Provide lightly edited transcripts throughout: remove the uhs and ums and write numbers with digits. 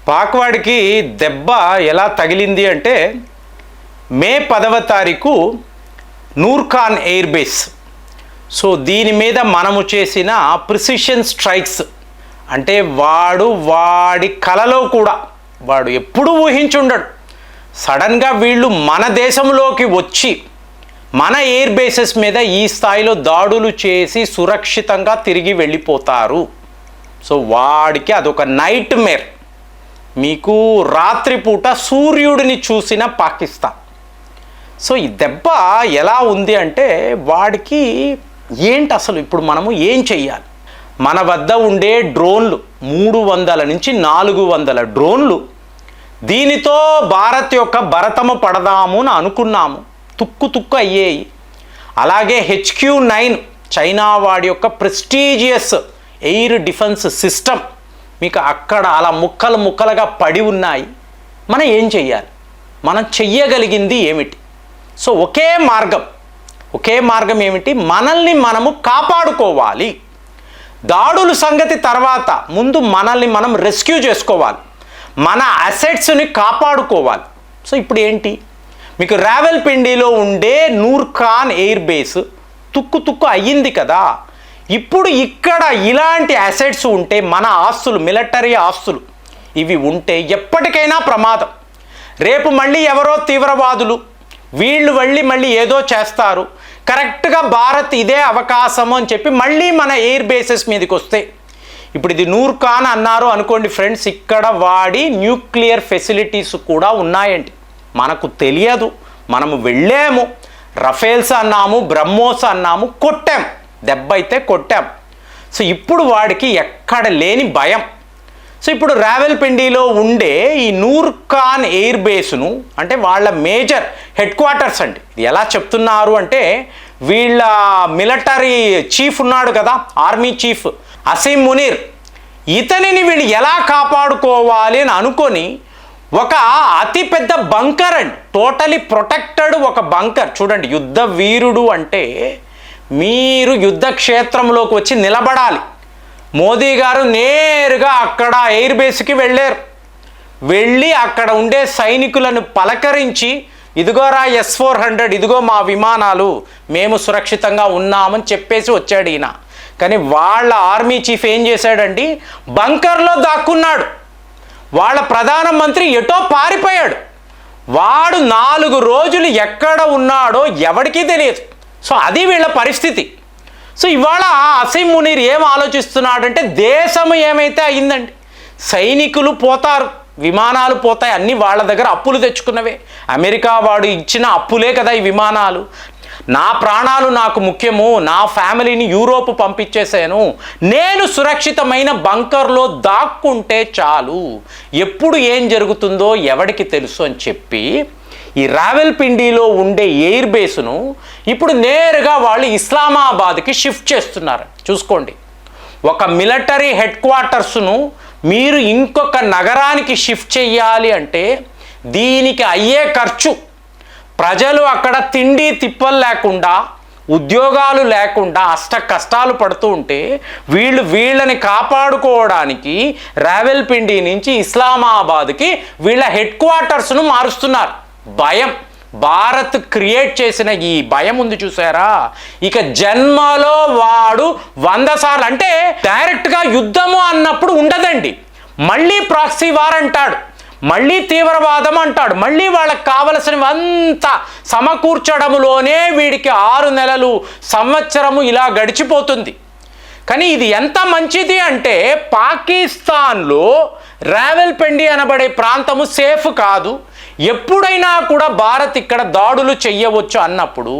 పాక్వాడికి దెబ్బ ఎలా తగిలింది అంటే మే 10వ తారీఖు నూర్ఖాన్ ఎయిర్ బేస్. సో దీని మీద మనము చేసిన ప్రిసిషన్ స్ట్రైక్స్ అంటే వాడి కలలో కూడా వాడు ఎప్పుడూ ఊహించుండడు సడన్గా వీళ్ళు మన దేశంలోకి వచ్చి మన ఎయిర్ బేసెస్ మీద ఈ స్థాయిలో దాడులు చేసి సురక్షితంగా తిరిగి వెళ్ళిపోతారు. సో వాడికి అదొక నైట్ మేర్. మీకు రాత్రిపూట సూర్యుడిని చూసిన పాకిస్తాన్. సో ఈ దెబ్బ ఎలా ఉంది అంటే వాడికి ఏంటి అసలు ఇప్పుడు మనము ఏం చెయ్యాలి? మన వద్ద ఉండే డ్రోన్లు 300 నుంచి 400 డ్రోన్లు, దీనితో భారత్ యొక్క భరతము పడదాము అని అనుకున్నాము, తుక్కు అయ్యేయి. అలాగే HQ-9 చైనా వాడి యొక్క ప్రెస్టీజియస్ ఎయిర్ డిఫెన్స్ సిస్టమ్ మీకు అక్కడ అలా ముక్కలుగా పడి ఉన్నాయి. మనం ఏం చెయ్యాలి? మనం చెయ్యగలిగింది ఏమిటి? సో ఒకే మార్గం ఏమిటి? మనల్ని మనము కాపాడుకోవాలి. దాడుల సంగతి తర్వాత, ముందు మనల్ని మనం రెస్క్యూ చేసుకోవాలి, మన అసెట్స్ని కాపాడుకోవాలి. సో ఇప్పుడు ఏంటి? మీకు రావల్పిండిలో ఉండే నూర్ఖాన్ ఎయిర్ బేస్ తుక్కు అయ్యింది కదా. ఇప్పుడు ఇక్కడ ఇలాంటి అసెట్స్ ఉంటే, మన ఆస్తులు, మిలిటరీ ఆస్తులు ఇవి ఉంటే ఎప్పటికైనా ప్రమాదం. రేపు మళ్ళీ ఎవరో తీవ్రవాదులు వీళ్ళు మళ్ళీ ఏదో చేస్తారు, కరెక్ట్గా భారత్ ఇదే అవకాశము అని చెప్పి మళ్ళీ మన ఎయిర్ బేసెస్ మీదకి వస్తే, ఇప్పుడు ఇది నూర్ఖాన్ అన్నారు అనుకోండి ఫ్రెండ్స్, ఇక్కడ వాడి న్యూక్లియర్ ఫెసిలిటీస్ కూడా ఉన్నాయండి. మనకు తెలియదు, మనము వెళ్ళాము, రఫేల్స్ అన్నాము, బ్రహ్మోస్ అన్నాము, కొట్టాం, దెబ్బ అయితే కొట్టాం. సో ఇప్పుడు వాడికి ఎక్కడ లేని భయం. సో ఇప్పుడు రావల్పిండిలో ఉండే ఈ నూర్ఖాన్ ఎయిర్ బేస్ను, అంటే వాళ్ళ మేజర్ హెడ్ క్వార్టర్స్ అండి. ఇది ఎలా చెప్తున్నారు అంటే, వీళ్ళ మిలిటరీ చీఫ్ ఉన్నాడు కదా, ఆర్మీ చీఫ్ అసీం మునీర్, ఇతనిని వీళ్ళు ఎలా కాపాడుకోవాలి అని అనుకొని ఒక అతిపెద్ద బంకర్ అండి, టోటలీ ప్రొటెక్టెడ్ ఒక బంకర్. చూడండి, యుద్ధ వీరుడు అంటే మీరు యుద్ధ క్షేత్రంలోకి వచ్చి నిలబడాలి. మోదీ గారు నేరుగా అక్కడ ఎయిర్ బేస్కి వెళ్ళి అక్కడ ఉండే సైనికులను పలకరించి, ఇదిగోరా S-400, ఇదిగో మా విమానాలు, మేము సురక్షితంగా ఉన్నామని చెప్పేసి వచ్చాడు ఈయన. కానీ వాళ్ళ ఆర్మీ చీఫ్ ఏం చేశాడండి? బంకర్లో దాక్కున్నాడు. వాళ్ళ ప్రధానమంత్రి ఎటో పారిపోయాడు. వాడు 4 రోజులు ఎక్కడ ఉన్నాడో ఎవరికీ తెలియదు. సో అది వీళ్ళ పరిస్థితి. సో ఇవాళ అసీం మునీర్ ఏం ఆలోచిస్తున్నాడంటే, దేశం ఏమైతే అయిందండి, సైనికులు పోతారు, విమానాలు పోతాయి, అన్నీ వాళ్ళ దగ్గర అప్పులు తెచ్చుకున్నవే, అమెరికా వాడు ఇచ్చిన అప్పులే కదా ఈ విమానాలు. నా ప్రాణాలు నాకు ముఖ్యము, నా ఫ్యామిలీని యూరోప్ పంపించేశాను, నేను సురక్షితమైన బంకర్లో దాక్కుంటే చాలు, ఎప్పుడు ఏం జరుగుతుందో ఎవరికి తెలుసు అని చెప్పి ఈ రావల్పిండిలో ఉండే ఎయిర్ బేస్ను ఇప్పుడు నేరుగా వాళ్ళు ఇస్లామాబాద్కి షిఫ్ట్ చేస్తున్నారు. చూసుకోండి, ఒక మిలిటరీ హెడ్ క్వార్టర్స్ను మీరు ఇంకొక నగరానికి షిఫ్ట్ చేయాలి అంటే దీనికి అయ్యే ఖర్చు, ప్రజలు అక్కడ తిండి తిప్పలు లేకుండా, ఉద్యోగాలు లేకుండా అష్ట కష్టాలు పడుతూ ఉంటే వీళ్ళని కాపాడుకోవడానికి రావల్పిండి నుంచి ఇస్లామాబాద్కి వీళ్ళ హెడ్ క్వార్టర్స్ను మారుస్తున్నారు. భయం, భారత్ క్రియేట్ చేసిన ఈ భయం ఉంది చూసారా, ఇక జన్మలో వాడు 100 సార్లు, అంటే డైరెక్ట్గా యుద్ధము అన్నప్పుడు ఉండదండి, మళ్ళీ ప్రాక్సీ వార్ అంటాడు, మళ్ళీ తీవ్రవాదం అంటాడు, మళ్ళీ వాళ్ళకి కావలసినవంతా సమకూర్చడంలోనే వీడికి 6 నెలలు, సంవత్సరము ఇలా గడిచిపోతుంది. కానీ ఇది ఎంత మంచిది అంటే, పాకిస్తాన్లో రావల్పిండి అనబడే ప్రాంతము సేఫ్ కాదు, ఎప్పుడైనా కూడా భారత్ ఇక్కడ దాడులు చెయ్యవచ్చు అన్నప్పుడు,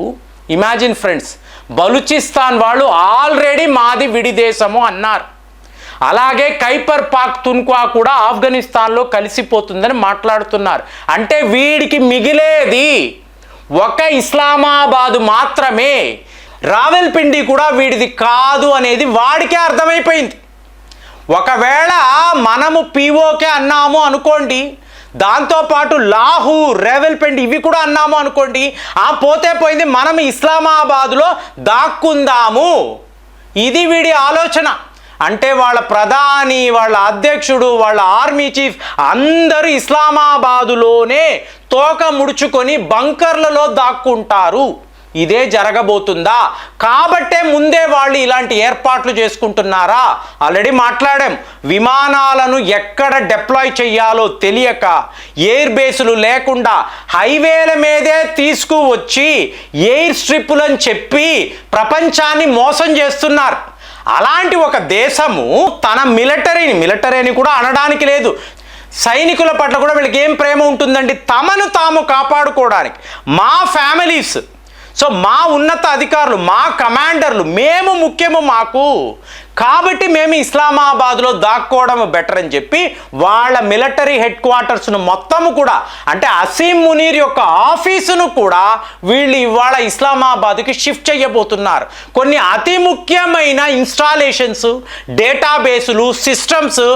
ఇమాజిన్ ఫ్రెండ్స్, బలూచిస్తాన్ వాళ్ళు ఆల్రెడీ మాది విడి దేశము అన్నారు. అలాగే ఖైబర్ పఖ్తూన్ఖ్వా కూడా ఆఫ్ఘనిస్తాన్లో కలిసిపోతుందని మాట్లాడుతున్నారు. అంటే వీడికి మిగిలేది ఒక ఇస్లామాబాద్ మాత్రమే, రావల్పిండి కూడా వీడిది కాదు అనేది వాడికే అర్థమైపోయింది. ఒకవేళ మనము POK అన్నాము అనుకోండి, దాంతోపాటు లాహోర్, రావల్పిండి ఇవి కూడా అన్నాము అనుకోండి, పోతే పోయింది, మనం ఇస్లామాబాద్లో దాక్కుందాము, ఇది వీడి ఆలోచన. అంటే వాళ్ళ ప్రధాని, వాళ్ళ అధ్యక్షుడు, వాళ్ళ ఆర్మీ చీఫ్ అందరూ ఇస్లామాబాదులోనే తోక ముడుచుకొని బంకర్లలో దాక్కుంటారు. ఇదే జరగబోతుందా? కాబట్టే ముందే వాళ్ళు ఇలాంటి ఏర్పాట్లు చేసుకుంటున్నారా? ఆల్రెడీ మాట్లాడాం, విమానాలను ఎక్కడ డిప్లాయ్ చేయాలో తెలియక, ఎయిర్ బేసులు లేకుండా హైవేల మీదే తీసుకువచ్చి ఎయిర్ స్ట్రిప్పులని చెప్పి ప్రపంచాన్ని మోసం చేస్తున్నారు. అలాంటి ఒక దేశము తన మిలిటరీని కూడా అనడానికి లేదు, సైనికుల పట్ల కూడా వీళ్ళకి ఏం ప్రేమ ఉంటుందండి? తమను తాము కాపాడుకోవడానికి, మా ఫ్యామిలీస్, సో మా ఉన్నత అధికారులు, మా కమాండర్లు, మేము ముఖ్యము మాకు, కాబట్టి మేము ఇస్లామాబాద్లో దాక్కోవడం బెటర్ అని చెప్పి వాళ్ళ మిలిటరీ హెడ్ క్వార్టర్స్ను మొత్తము కూడా, అంటే అసీం మునీర్ యొక్క ఆఫీసును కూడా వీళ్ళు ఇవాళ ఇస్లామాబాద్కి షిఫ్ట్ చేయబోతున్నారు. కొన్ని అతి ముఖ్యమైన ఇన్స్టాలేషన్స్, డేటాబేసులు, సిస్టమ్స్,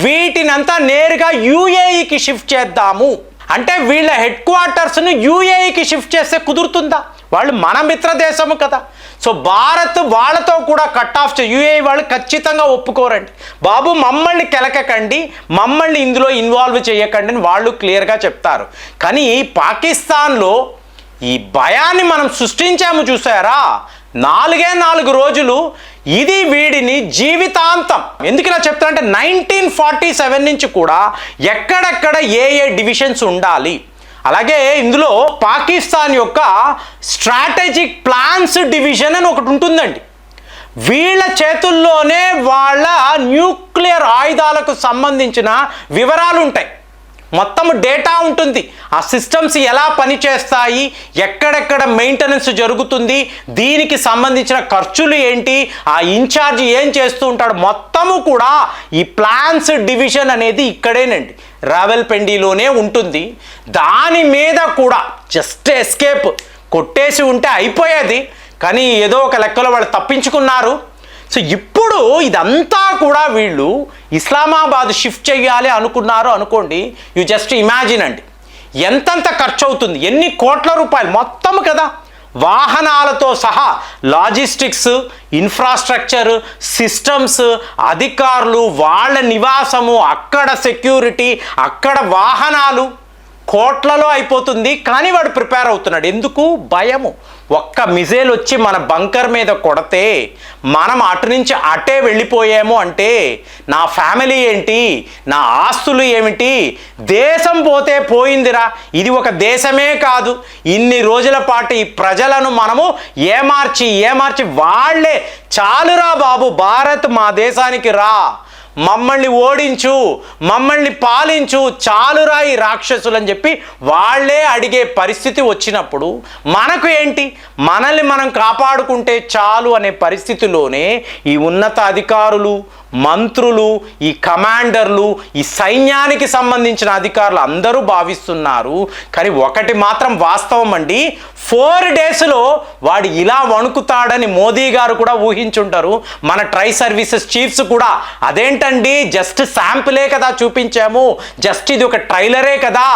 వీటినంతా నేరుగా యూఏఈకి షిఫ్ట్ చేద్దాము అంటే వీళ్ళ హెడ్ క్వార్టర్స్ను యూఏఈకి షిఫ్ట్ చేస్తే కుదురుతుందా? వాళ్ళు మన మిత్ర దేశము కదా. సో భారత్ వాళ్ళతో కూడా కట్ ఆఫ్ యూఏఈ వాళ్ళు ఖచ్చితంగా ఒప్పుకోరండి. బాబు మమ్మల్ని కెలకకండి, మమ్మల్ని ఇందులో ఇన్వాల్వ్ చేయకండి అని వాళ్ళు క్లియర్గా చెప్తారు. కానీ పాకిస్తాన్లో ఈ భయాన్ని మనం సృష్టించాము చూసారా, 4 రోజులు. ఇది వీడిని జీవితాంతం, ఎందుకు ఇలా చెప్తానంటే 1947 నుంచి కూడా ఎక్కడెక్కడ ఏ డివిజన్స్ ఉండాలి, అలాగే ఇందులో పాకిస్తాన్ యొక్క స్ట్రాటజిక్ ప్లాన్స్ డివిజన్ అని ఒకటి ఉంటుందండి. వీళ్ళ చేతుల్లోనే వాళ్ళ న్యూక్లియర్ ఆయుధాలకు సంబంధించిన వివరాలు ఉంటాయి, మొత్తం డేటా ఉంటుంది. ఆ సిస్టమ్స్ ఎలా పనిచేస్తాయి, ఎక్కడెక్కడ మెయింటెనెన్స్ జరుగుతుంది, దీనికి సంబంధించిన ఖర్చులు ఏంటి, ఆ ఇన్ఛార్జ్ ఏం చేస్తూ ఉంటాడు, మొత్తము కూడా ఈ ప్లాన్స్ డివిజన్ అనేది ఇక్కడేనండి, రావెల్పిండిలోనే ఉంటుంది. దాని మీద కూడా జస్ట్ ఎస్కేప్ కొట్టేసి ఉంటే అయిపోయేది, కానీ ఏదో ఒక లెక్కలో వాళ్ళు తప్పించుకున్నారు. సో ఇప్పుడు ఇదంతా కూడా వీళ్ళు ఇస్లామాబాద్ షిఫ్ట్ చేయాలి అనుకున్నారు అనుకోండి, యు జస్ట్ ఇమాజిన్ అండి ఎంతంత ఖర్చు అవుతుంది, ఎన్ని కోట్ల రూపాయలు మొత్తం కదా. వాహనాలతో సహా లాజిస్టిక్స్, ఇన్ఫ్రాస్ట్రక్చర్, సిస్టమ్స్, అధికారులు, వాళ్ళ నివాసము, అక్కడ సెక్యూరిటీ, అక్కడ వాహనాలు, కోట్లలో అయిపోతుంది. కానీ వాడు ప్రిపేర్ అవుతున్నాడు. ఎందుకు? భయము. ఒక్క మిజైల్ వచ్చి మన బంకర్ మీద కొడితే మనం అటు నుంచి అటే వెళ్ళిపోయాము అంటే నా ఫ్యామిలీ ఏంటి, నా ఆస్తులు ఏమిటి, దేశం పోతే పోయిందిరా. ఇది ఒక దేశమే కాదు, ఇన్ని రోజుల పాటు ఈ ప్రజలను మనము ఏమార్చి వాళ్ళే చాలురా బాబు, భారత్ మా దేశానికి రా, మమ్మల్ని ఓడించు, మమ్మల్ని పాలించు, చాలురా ఈ రాక్షసులు అని చెప్పి వాళ్ళే అడిగే పరిస్థితి వచ్చినప్పుడు మనకు ఏంటి, మనల్ని మనం కాపాడుకుంటే చాలు అనే పరిస్థితిలోనే ఈ ఉన్నత అధికారులు, మంత్రులు, ఈ కమాండర్లు, ఈ సైన్యానికి సంబంధించిన అధికారులు అందరూ భావిస్తున్నారు. కానీ ఒకటి మాత్రం వాస్తవం అండి, 4 డేస్లో వాడు ఇలా వణుకుతాడని మోదీ గారు కూడా ఊహించుంటారు. మన ట్రై సర్వీసెస్ చీఫ్స్ కూడా అదేంటండి జస్ట్ శాంపులే కదా చూపించాము, జస్ట్ ఇది ఒక ట్రైలరే కదా,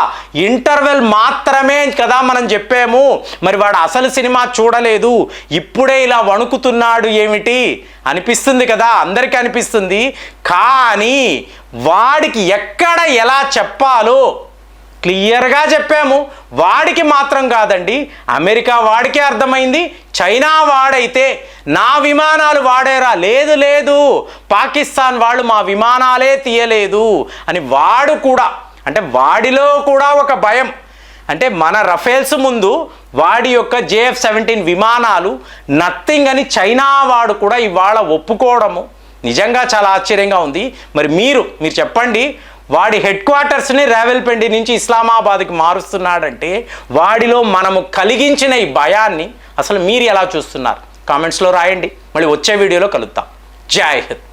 ఇంటర్వెల్ మాత్రమే కదా మనం చెప్పాము, మరి వాడు అసలు సినిమా చూడలేదు, ఇప్పుడే ఇలా వణుకుతున్నాడు ఏమిటి అనిపిస్తుంది కదా, అందరికీ అనిపిస్తుంది. కానీ వాడికి ఎక్కడ ఎలా చెప్పాలో క్లియర్గా చెప్పాము. వాడికి మాత్రం కాదండి, అమెరికా వాడికే అర్థమైంది. చైనా వాడైతే నా విమానాలు వాడేరా, లేదు పాకిస్తాన్ వాళ్ళు మా విమానాలే తీయలేదు అని వాడు కూడా, అంటే వాడిలో కూడా ఒక భయం. అంటే మన రఫేల్స్ ముందు వాడి యొక్క JF-17 విమానాలు నథింగ్ అని చైనా వాడు కూడా ఇవాళ ఒప్పుకోవడము నిజంగా చాలా ఆశ్చర్యంగా ఉంది. మరి మీరు చెప్పండి, వాడి హెడ్ క్వార్టర్స్ని రావెల్పిండి నుంచి ఇస్లామాబాద్కి మారుస్తున్నాడంటే వాడిలో మనము కలిగించిన ఈ భయాన్ని అసలు మీరు ఎలా చూస్తున్నారు? కామెంట్స్లో రాయండి. మళ్ళీ వచ్చే వీడియోలో కలుద్దాం. జై హింద్.